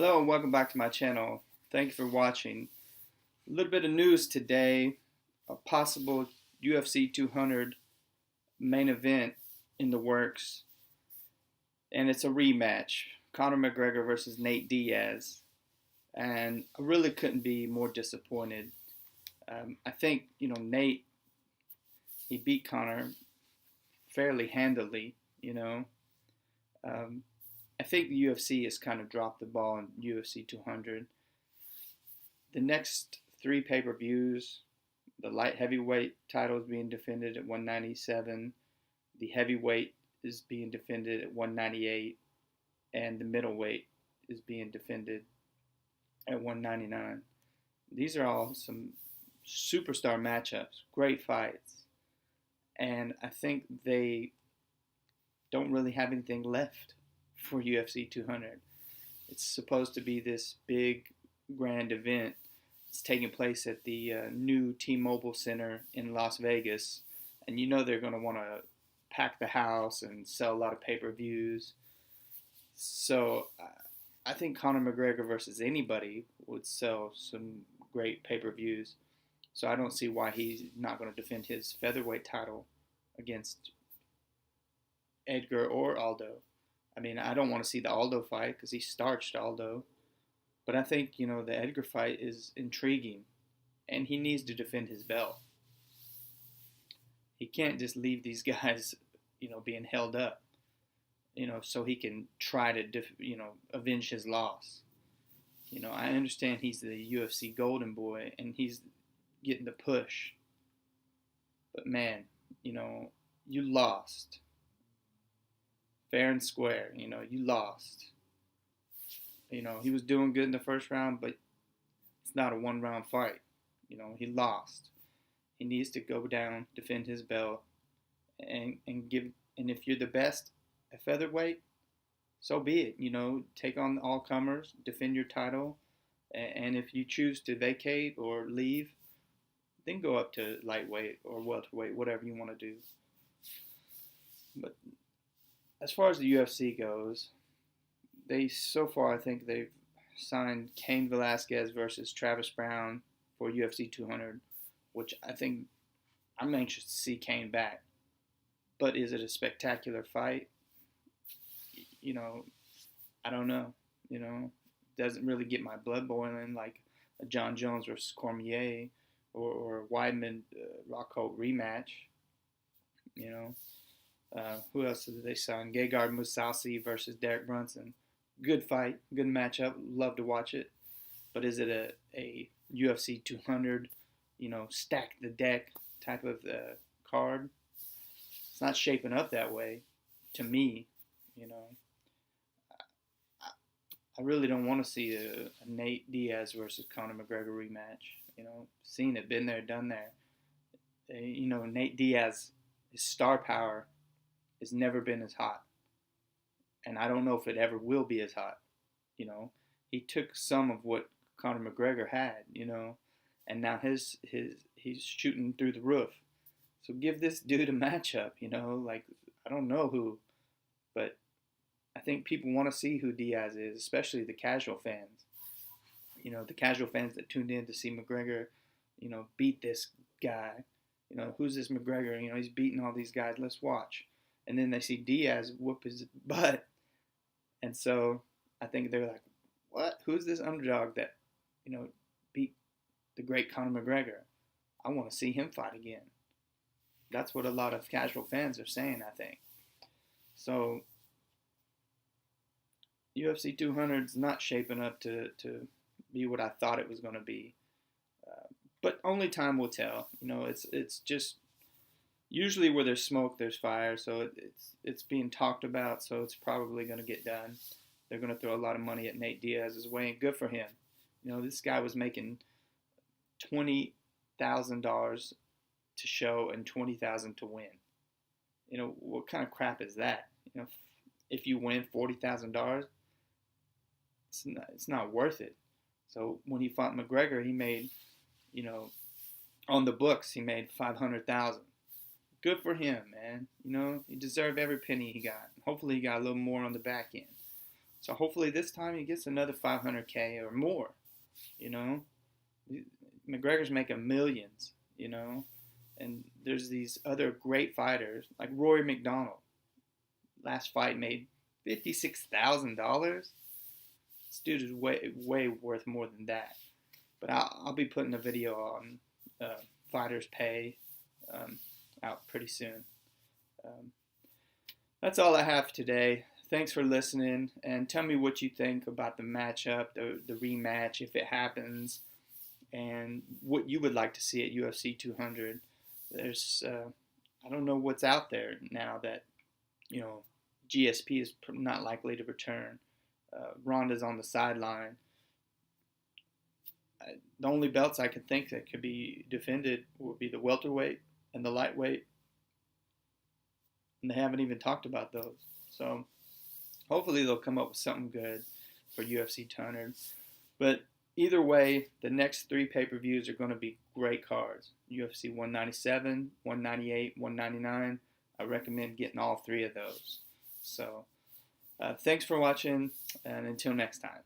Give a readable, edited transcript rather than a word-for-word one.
Hello and welcome back to my channel. Thank you for watching. A little bit of news today, a possible UFC 200 main event in the works, and it's a rematch. Conor McGregor versus Nate Diaz, and I really couldn't be more disappointed. I think, Nate, he beat Conor fairly handily, you know. Um, I think the UFC has kind of dropped the ball in UFC 200. The next three pay-per-views, the light heavyweight title is being defended at 197. The heavyweight is being defended at 198, and the middleweight is being defended at 199. These are all some superstar matchups, great fights, and I think they don't really have anything left for UFC 200. It's supposed to be this big, grand event. It's taking place at the new T-Mobile Center in Las Vegas, and they're going to want to pack the house and sell a lot of pay-per-views. So I think Conor McGregor versus anybody would sell some great pay-per-views. So I don't see why he's not going to defend his featherweight title against Edgar or Aldo. I mean, I don't want to see the Aldo fight because he starched Aldo. But I think, the Edgar fight is intriguing, and he needs to defend his belt. He can't just leave these guys, being held up, so he can try to, avenge his loss. I understand he's the UFC golden boy, and he's getting the push. But man, you lost. Fair and square, you lost. He was doing good in the first round, but it's not a one-round fight. He lost. He needs to go down, defend his belt, and give. And if you're the best at featherweight, so be it. Take on all comers, defend your title, and if you choose to vacate or leave, then go up to lightweight or welterweight, whatever you want to do. But as far as the UFC goes, so far I think they've signed Cain Velasquez versus Travis Brown for UFC 200, which I think I'm anxious to see Cain back. But is it a spectacular fight? I don't know. Doesn't really get my blood boiling like a John Jones versus Cormier or a Weidman Rockhold rematch. Who else did they sign? Gegard Mousasi versus Derek Brunson. Good fight, good matchup. Love to watch it. But is it a UFC 200, stack the deck type of card? It's not shaping up that way to me. I really don't want to see a Nate Diaz versus Conor McGregor rematch. Seen it, been there, done there. Nate Diaz, his star power has never been as hot. And I don't know if it ever will be as hot. He took some of what Conor McGregor had, and now he's shooting through the roof. So give this dude a matchup, like I don't know who, but I think people want to see who Diaz is, especially the casual fans. The casual fans that tuned in to see McGregor, beat this guy. Who's this McGregor? He's beating all these guys. Let's watch. And then they see Diaz whoop his butt. And so I think they're like, what? Who's this underdog that, beat the great Conor McGregor? I want to see him fight again. That's what a lot of casual fans are saying, I think. So UFC 200 is not shaping up to be what I thought it was going to be. But only time will tell. It's just usually where there's smoke, there's fire. So it's being talked about. So it's probably going to get done. They're going to throw a lot of money at Nate Diaz's way, and good for him. This guy was making $20,000 to show and $20,000 to win. What kind of crap is that? If you win $40,000, it's not worth it. So when he fought McGregor, he made, on the books, he made $500,000. Good for him, man. He deserved every penny he got. Hopefully he got a little more on the back end. So hopefully this time he gets another 500K or more. You know, McGregor's making millions. You know, and there's these other great fighters like Rory McDonald. Last fight made $56,000. This dude is way worth more than that. But I'll be putting a video on fighters' pay out pretty soon. Um, that's all I have today. Thanks for listening, and tell me what you think about the matchup, the rematch, if it happens, and what you would like to see at UFC 200. There's I don't know what's out there now that GSP is not likely to return. Ronda's on the sideline. The only belts I could think that could be defended would be the welterweight and the lightweight, and they haven't even talked about those. So hopefully they'll come up with something good for UFC 200. But either way, the next 3 pay-per-views are going to be great cards. UFC 197, 198, 199. I recommend getting all 3 of those. So thanks for watching, and until next time.